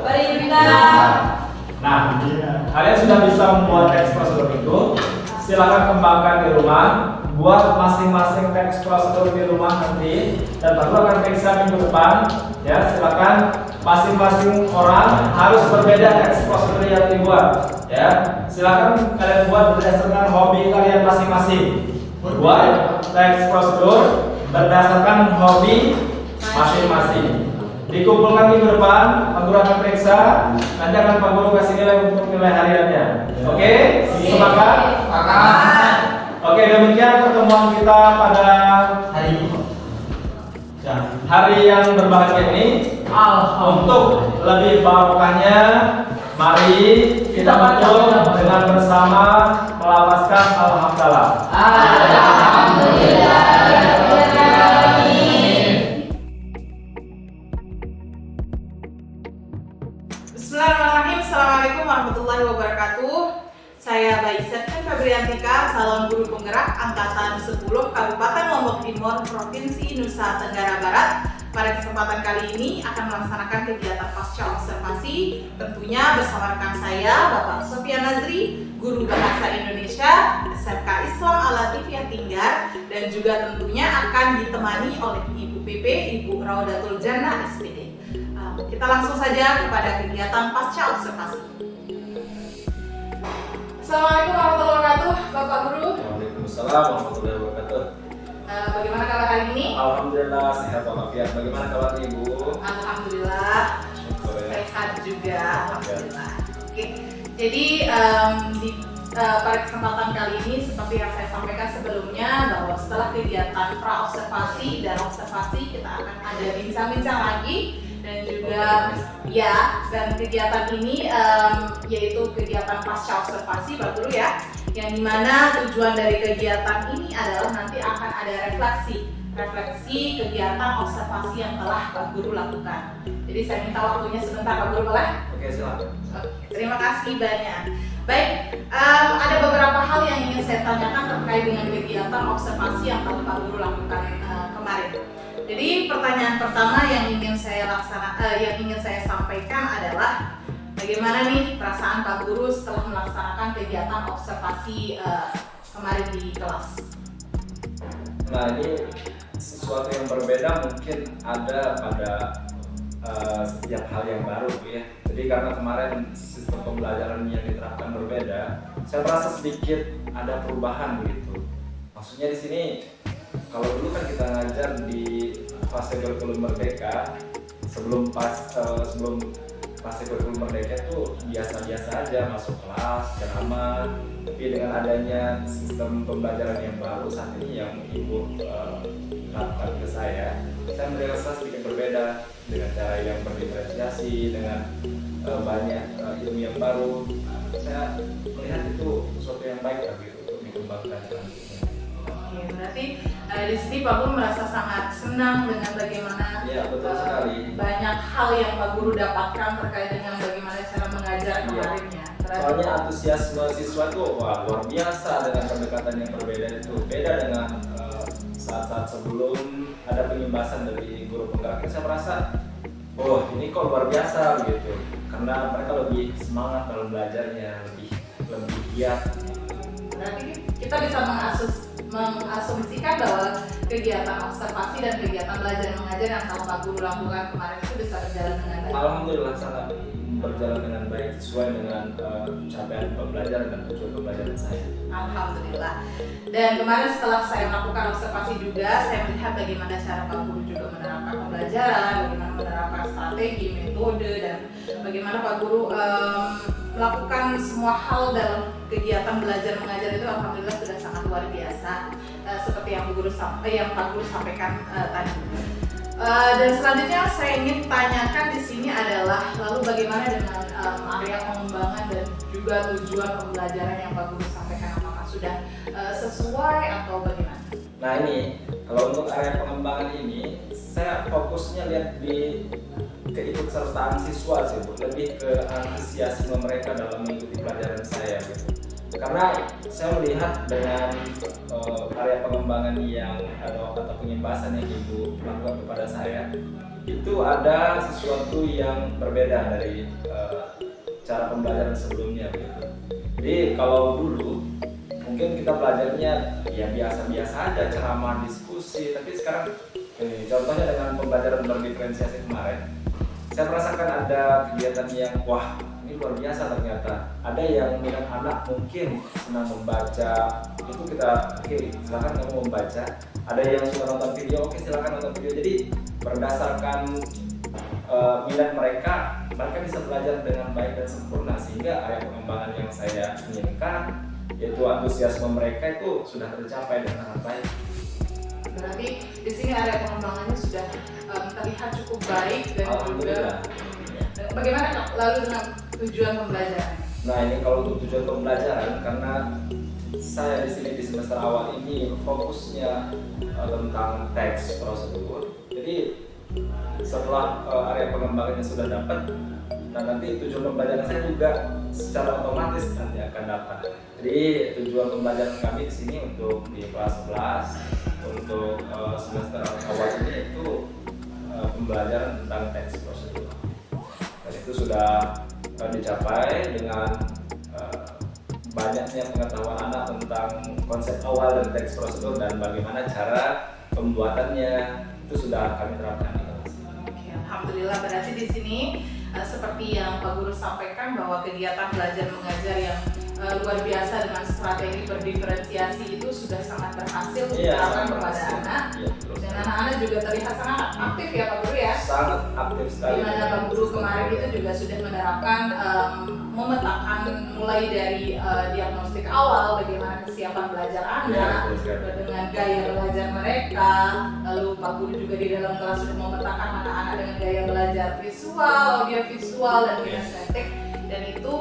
perintah. Nah, kalian sudah bisa membuat teks prosedur itu. Silakan kembangkan di rumah. Buat masing-masing teks prosedur di rumah nanti, dan Pak Guru akan periksa minggu depan. Ya, silakan masing-masing orang harus berbeda teks prosedur yang dibuat. Ya, silakan kalian buat berdasarkan hobi kalian masing-masing. Buat teks prosedur berdasarkan hobi masing-masing. Dikumpulkan minggu depan, Pak Guru akan periksa. Nanti akan Pak Guru kasih nilai untuk nilai hariannya. Oke? Sepakat? Sepakat. Oke, demikian pertemuan kita pada hari yang berbahagia ini. Untuk lebih barokahnya, mari kita betul dengan bersama melafazkan alhamdulillah. Bismillahirrahmanirrahim. Assalamualaikum warahmatullahi wabarakatuh. Saya Bayi Septian Febriantika, calon guru penggerak angkatan 10 Kabupaten Lombok Timur, Provinsi Nusa Tenggara Barat. Pada kesempatan kali ini akan melaksanakan kegiatan pasca observasi, tentunya bersama rekan saya Bapak Sofyan Nazri, Guru Bahasa Indonesia SMK Islam Al-Latifiyah Tinggar, dan juga tentunya akan ditemani oleh Ibu PP, Ibu Raudatul Jannah SPD. Kita langsung saja kepada kegiatan pasca observasi. Assalamualaikum warahmatullahi wabarakatuh, Bapak Guru. Waalaikumsalam warahmatullahi wabarakatuh. Bagaimana kabar hari ini? Alhamdulillah sehat walafiat. Bagaimana kabar Ibu? Alhamdulillah sehat juga, alhamdulillah. Oke, jadi pada kesempatan kali ini seperti yang saya sampaikan sebelumnya, bahwa setelah kegiatan pra observasi dan observasi kita akan ada bincang-bincang lagi. Dan juga dan kegiatan ini yaitu kegiatan pasca observasi Pak Guru ya, yang dimana tujuan dari kegiatan ini adalah nanti akan ada refleksi kegiatan observasi yang telah Pak Guru lakukan. Jadi saya minta waktunya sebentar Pak Guru, boleh? Oke, silakan. Oke, terima kasih banyak. Baik, ada beberapa hal yang ingin saya tanyakan terkait dengan kegiatan observasi yang telah Pak Guru lakukan kemarin. Jadi pertanyaan pertama yang ingin saya sampaikan adalah bagaimana nih perasaan Pak Guru setelah melaksanakan kegiatan observasi kemarin di kelas? Nah, ini sesuatu yang berbeda mungkin ada pada setiap hal yang baru ya. Jadi karena kemarin sistem pembelajaran yang diterapkan berbeda, saya merasa sedikit ada perubahan begitu. Maksudnya di sini, kalau dulu kan kita ngajar di fase kurikulum merdeka, sebelum fase kurikulum merdeka itu biasa-biasa aja, masuk kelas, ceramah. Tapi dengan adanya sistem pembelajaran yang baru saat ini yang Ibu lakukan ke saya merasa sedikit berbeda dengan cara yang berdiferensiasi, dengan banyak ilmu yang baru. Saya melihat itu sesuatu yang baik gitu untuk dikembangkan selanjutnya. Oke, berarti di sini Pak Guru merasa sangat senang dengan bagaimana betul sekali. banyak hal yang Pak Guru dapatkan terkait dengan bagaimana cara mengajar kemarinnya. Soalnya antusiasme siswa itu luar biasa dengan pendekatan yang berbeda itu. Beda dengan saat-saat sebelum ada penyimbasan dari guru penggerak. Saya merasa, ini kok luar biasa gitu. Karena mereka lebih semangat dalam belajarnya, lebih giat. Berarti kita bisa mengasumsikan bahwa kegiatan observasi dan kegiatan belajar mengajar yang telah Pak Guru lakukan kemarin itu bisa berjalan dengan baik. Alhamdulillah sangat berjalan dengan baik sesuai dengan capaian pembelajaran dan tujuan pembelajaran saya. Alhamdulillah. Dan kemarin setelah saya melakukan observasi juga, saya melihat bagaimana cara Pak Guru juga menerapkan pembelajaran, bagaimana menerapkan strategi, metode, dan bagaimana Pak Guru melakukan semua hal dalam kegiatan belajar mengajar itu alhamdulillah sudah sangat luar biasa, seperti yang Pak Guru sampaikan tadi. Dan selanjutnya saya ingin tanyakan di sini adalah lalu bagaimana dengan area pengembangan dan juga tujuan pembelajaran yang Pak Guru sampaikan, apakah sudah sesuai atau bagaimana? Nah ini, kalau untuk area pengembangan ini, saya fokusnya lihat di keikutsertaan siswa sih Bu, lebih ke antusiasme mereka dalam mengikuti pelajaran saya gitu. Karena saya melihat dengan karya pengembangan yang atau pengembasan yang Ibu lakukan kepada saya, itu ada sesuatu yang berbeda dari cara pembelajaran sebelumnya gitu. Jadi kalau dulu mungkin kita belajarnya ya biasa-biasa aja, ceramah, diskusi, tapi sekarang contohnya dengan pembelajaran berdiferensiasi kemarin, saya merasakan ada kegiatan yang wah ini luar biasa ternyata. Ada yang minat anak mungkin senang membaca, itu kita oke, silakan kamu membaca. Ada yang suka nonton video, oke silakan nonton video. Jadi berdasarkan minat mereka bisa belajar dengan baik dan sempurna, sehingga area pengembangan yang saya inginkan yaitu antusiasme mereka itu sudah tercapai dengan sangat baik. Berarti di sini area pengembangannya sudah terlihat cukup baik dan juga bagaimana lalu dengan tujuan pembelajaran? Nah ini kalau untuk tujuan pembelajaran, karena saya di sini di semester awal ini fokusnya tentang teks prosedur. Jadi setelah area pengembangannya sudah dapat, nah nanti tujuan pembelajaran saya juga secara otomatis nanti akan dapat. Jadi tujuan pembelajaran kami di sini untuk di kelas 11 untuk semester awal ini itu pembelajaran tentang teks prosedur. Dan itu sudah dicapai dengan banyaknya pengetahuan anak tentang konsep awal dari teks prosedur dan bagaimana cara pembuatannya, itu sudah kami terapkan di kelas. Oke, alhamdulillah. Berarti di sini seperti yang Pak Guru sampaikan bahwa kegiatan belajar mengajar yang luar biasa dengan strategi berdiferensiasi itu sudah sangat berhasil diterapkan kepada anak. Dan anak-anak juga terlihat sangat aktif ya Pak Guru ya. Sangat aktif sekali. Di mana Pak Guru kemarin itu juga sudah menerapkan memetakan mulai dari diagnostik awal bagaimana kesiapan belajar anak dengan gaya belajar mereka. Lalu Pak Guru juga di dalam kelas sudah memetakan anak-anak dengan gaya belajar visual, audio visual dan kinestetik. Dan itu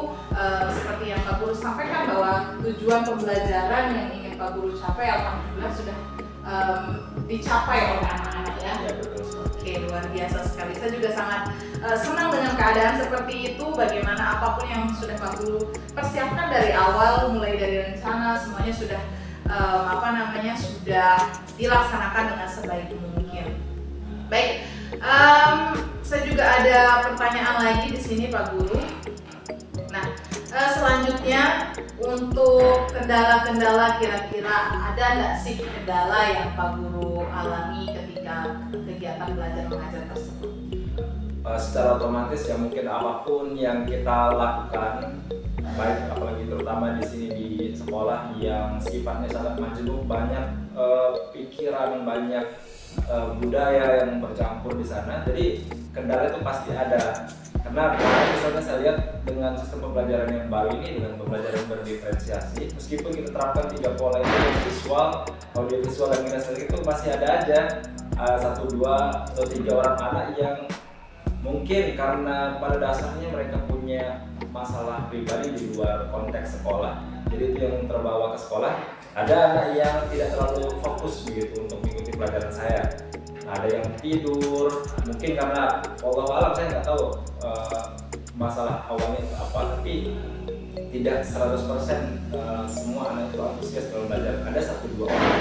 seperti yang Pak Guru sampaikan bahwa tujuan pembelajaran yang ingin Pak Guru capai alhamdulillah sudah dicapai oleh anak-anak ya. Ya betul. Oke, luar biasa sekali. Saya juga sangat senang dengan keadaan seperti itu. Bagaimana apapun yang sudah Pak Guru persiapkan dari awal, mulai dari rencana semuanya sudah sudah dilaksanakan dengan sebaik mungkin. Baik, saya juga ada pertanyaan lagi di sini Pak Guru. Nah, selanjutnya untuk kendala-kendala kira-kira ada nggak sih kendala yang Pak Guru alami ketika kegiatan belajar mengajar tersebut? Secara otomatis ya mungkin apapun yang kita lakukan, baik apalagi terutama di sini di sekolah yang sifatnya sangat majemuk, banyak pikiran, banyak budaya yang bercampur di sana. Jadi kendala itu pasti ada. Karena misalnya saya lihat dengan sistem pembelajaran yang baru ini, dengan pembelajaran berdiferensiasi, meskipun kita terapkan 3 pola itu, visual, audio visual dan kinestetik, itu masih ada aja 1, 2, atau 3 orang anak yang mungkin karena pada dasarnya mereka punya masalah pribadi di luar konteks sekolah, jadi itu yang terbawa ke sekolah. Ada anak yang tidak terlalu fokus begitu untuk mengikuti pelajaran saya. Ada yang tidur, mungkin karena wallahualam saya nggak tahu masalah awalnya itu apa, tapi tidak 100% semua anak itu antusias dalam belajar. Ada 1-2 orang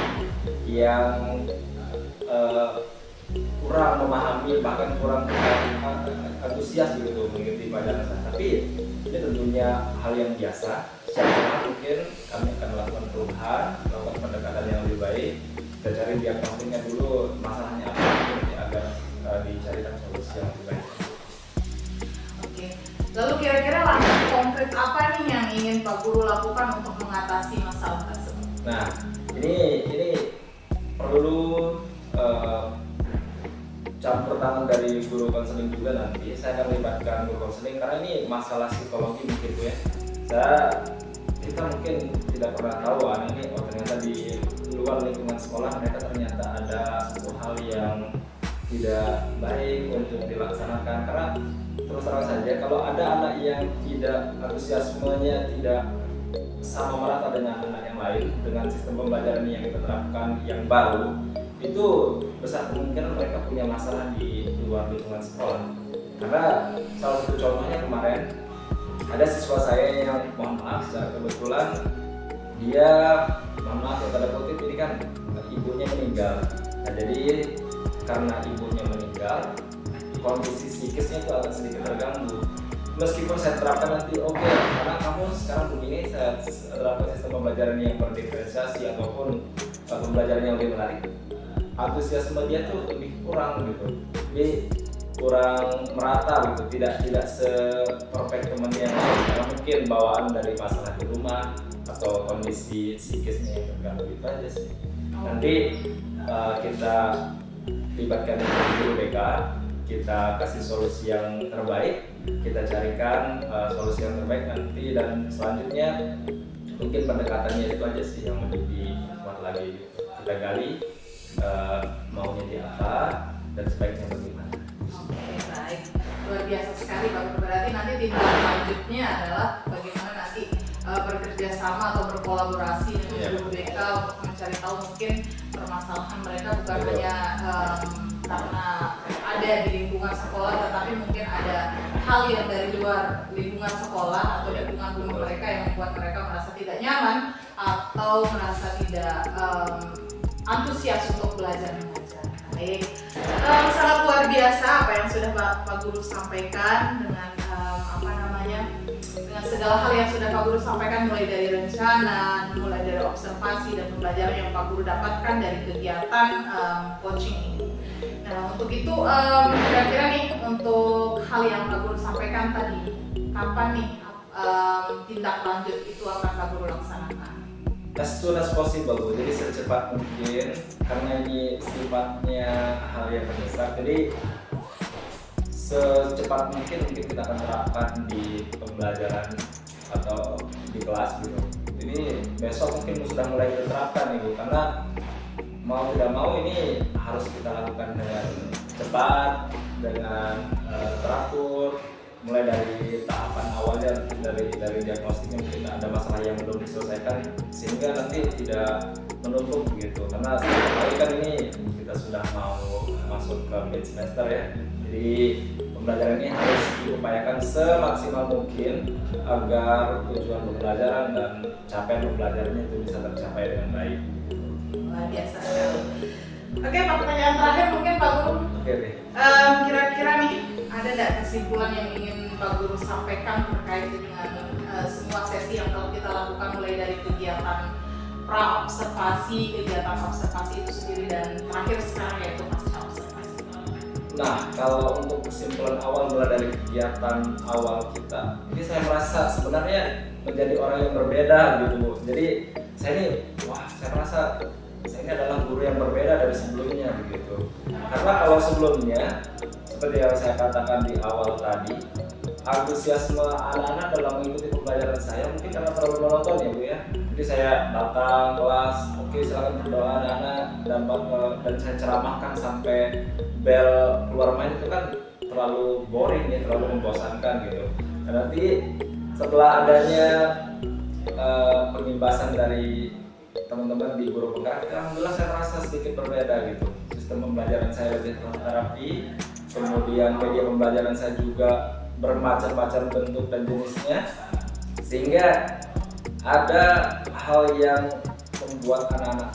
yang kurang memahami, bahkan kurang antusias gitu mengikuti pelajaran saya. Tapi ini tentunya hal yang biasa. Secara mungkin kami akan melakukan perubahan, melakukan pendekatan yang lebih baik. Kita cari diagnostiknya dulu, masalahnya apa agar dicarikan solusi yang lebih baik. Oke. Lalu kira-kira langkah konkret apa nih yang ingin Pak Guru lakukan untuk mengatasi masalah tersebut? Nah, ini perlu campur tangan dari guru konseling juga nanti. Saya akan melibatkan guru konseling karena ini masalah psikologi mungkin ya. Kita mungkin tidak pernah tahu anak ini ternyata di luar lingkungan sekolah mereka ternyata ada satu hal yang tidak baik untuk dilaksanakan. Karena terus terang saja kalau ada anak yang tidak antusiasmenya tidak sama merata dengan anak yang lain dengan sistem pembelajaran yang kita terapkan yang baru, itu besar kemungkinan mereka punya masalah di luar lingkungan sekolah. Karena salah satu contohnya kemarin ada siswa saya yang mohon maaf secara kebetulan dia mohon maaf ya tanda kutip ini kan ibunya meninggal. Nah jadi karena ibunya meninggal kondisi psikisnya itu agak sedikit terganggu. Meskipun saya terapkan nanti oke, karena kamu sekarang begini saya terapkan sistem pembelajaran yang berdiferensiasi ataupun pembelajaran yang lebih menarik, antusiasme dia tuh lebih kurang gitu, jadi kurang merata gitu, tidak seperfect teman yang karena mungkin bawaan dari masalah di rumah atau kondisi psikisnya yang terganggu itu aja sih. Nanti kita libatkan guru BK, kita kasih solusi yang terbaik, kita carikan solusi yang terbaik nanti, dan selanjutnya mungkin pendekatannya itu aja sih yang lebih kuat lagi. Kita gali maunya di apa dan sebaiknya bagaimana. Oke, baik, luar biasa sekali Pak Guru. Berarti nanti tindak lanjutnya adalah bagaimana nanti bekerja sama atau berkolaborasi dengan guru BK untuk mencari tahu mungkin permasalahan mereka bukan hanya karena ada di lingkungan sekolah, tetapi mungkin ada hal yang dari luar lingkungan sekolah atau lingkungan guru mereka yang membuat mereka merasa tidak nyaman atau merasa tidak antusias untuk belajar mengajar. Baik, sangat luar biasa apa yang sudah Pak Guru sampaikan dengan dengan segala hal yang sudah Pak Guru sampaikan, mulai dari rencana, mulai dari observasi dan pembelajaran yang Pak Guru dapatkan dari kegiatan coaching ini. Nah untuk itu kira-kira nih untuk hal yang Pak Guru sampaikan tadi, kapan nih tindak lanjut itu akan Pak Guru laksanakan? As soon as possible, Bu. Jadi secepat mungkin, karena ini sifatnya hal yang mendesak. Jadi secepat mungkin kita akan terapkan di pembelajaran atau di kelas gitu. Jadi besok mungkin sudah mulai diterapkan nih Bu, karena mau tidak mau ini harus kita lakukan dengan cepat, dengan teratur, mulai dari tahapan awalnya dari diagnostiknya mungkin ada masalah yang belum diselesaikan sehingga nanti tidak menumpuk begitu. Karena sekali kan ini kita sudah mau masuk ke mid semester ya, jadi pembelajaran ini harus diupayakan semaksimal mungkin agar tujuan pembelajaran dan capaian pembelajarannya itu bisa tercapai dengan baik. Luar biasa sekali. Oke Pak, pertanyaan terakhir mungkin Pak Guru. Oke deh. Kira-kira nih ada nggak kesimpulan yang ingin Pak Guru sampaikan terkait dengan semua sesi yang telah kita lakukan, mulai dari kegiatan pra-observasi, kegiatan observasi itu sendiri, dan terakhir sekarang yaitu pasca observasi. Nah, kalau untuk kesimpulan awal mulai dari kegiatan awal kita, ini saya merasa sebenarnya menjadi orang yang berbeda gitu Bu. Jadi saya ini, saya merasa saya ini adalah guru yang berbeda dari sebelumnya begitu. Karena kalau sebelumnya seperti yang saya katakan di awal tadi, antusiasme anak-anak dalam mengikuti pembelajaran saya mungkin karena terlalu monoton ya Bu ya. Jadi saya datang kelas, oke silakan berdoa anak-anak, dan saya ceramahkan sampai bel keluar main, itu kan terlalu boring ya, terlalu membosankan gitu. Dan nanti setelah adanya pengimbasan dari teman-teman di guru penggerak, alhamdulillah saya merasa sedikit berbeda gitu. Sistem pembelajaran saya lebih terapi, kemudian media pembelajaran saya juga bermacam-macam bentuk dan jenisnya, sehingga ada hal yang membuat anak-anak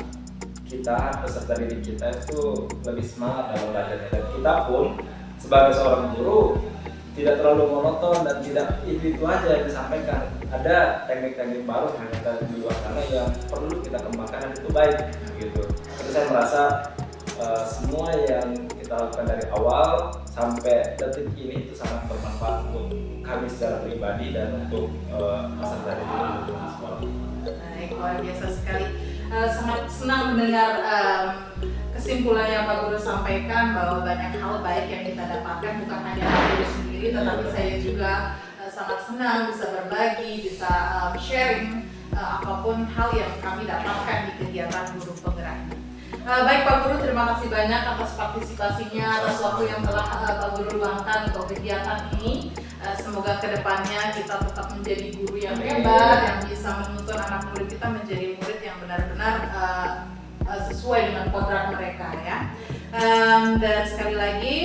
kita, peserta didik kita itu lebih semangat dalam belajarnya. Dan kita pun sebagai seorang guru tidak terlalu monoton dan tidak itu aja yang disampaikan. Ada teknik-teknik baru yang kita di luar sana yang perlu kita kembangkan, dan itu baik gitu. Jadi saya merasa semua yang kita lakukan dari awal sampai detik ini itu sangat bermanfaat untuk kami secara pribadi dan untuk peserta didik di sekolah. Baik, luar biasa sekali. Sangat senang mendengar kesimpulan yang Pak Guru sampaikan, bahwa banyak hal baik yang kita dapatkan, bukan hanya Pak Guru sendiri, tetapi saya juga sangat senang bisa berbagi, bisa sharing apapun hal yang kami dapatkan di kegiatan guru penggerak. Baik Pak Guru, terima kasih banyak atas partisipasinya, atas waktu yang telah Pak Guru luangkan untuk kegiatan ini. Semoga kedepannya kita tetap menjadi guru yang hebat, yang bisa menuntun anak murid kita menjadi murid yang benar-benar sesuai dengan kodrat mereka ya. Dan sekali lagi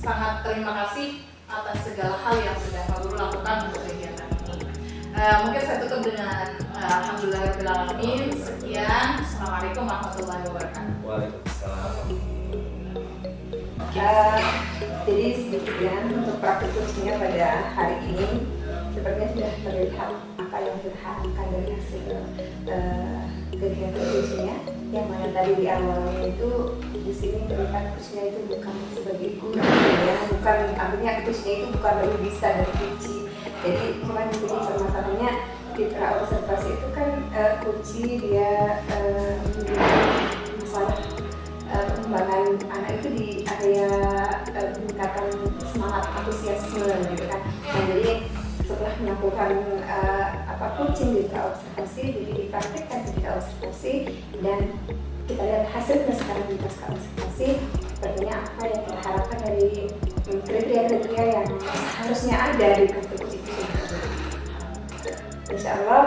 sangat terima kasih atas segala hal yang sudah Pak Guru lakukan untuk kegiatan ini. Mungkin saya tutup dengan alhamdulillahirobbilalamin. Sekian, assalamualaikum warahmatullahi wabarakatuh. Waalaikumsalam. Jadi sedikit ya untuk praktik coachingnya pada hari ini sepertinya sudah terlihat apa yang diharapkan dari hasil kegiatan coachingnya, yang mana tadi di awalnya itu di sini terlihat coachnya itu bukan sebagai guru ya, bukan artinya coachnya itu bukan lebih bisa dari kunci. Jadi cuma di sini permasalahannya di praobservasi itu kan kunci dia masalah pengembangan anak itu di area peningkatan semangat antusiasme gitu kan. Nah jadi setelah melakukan coaching di praobservasi, jadi dipraktikkan di praobservasi dan kita lihat hasilnya sekarang di pasca observasi, sepertinya apa yang kita harapkan dari kriteria-kriteria yang harusnya ada di praktik coaching itu. Insya Allah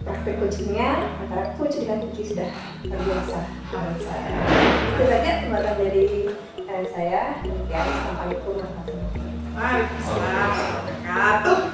praktik coachingnya antara coach dengan coach sudah terbiasa menurut saya. Itu saja teman-teman dari saya. Assalamualaikum warahmatullahi wabarakatuh. Waalaikumsalam warahmatullahi wabarakatuh.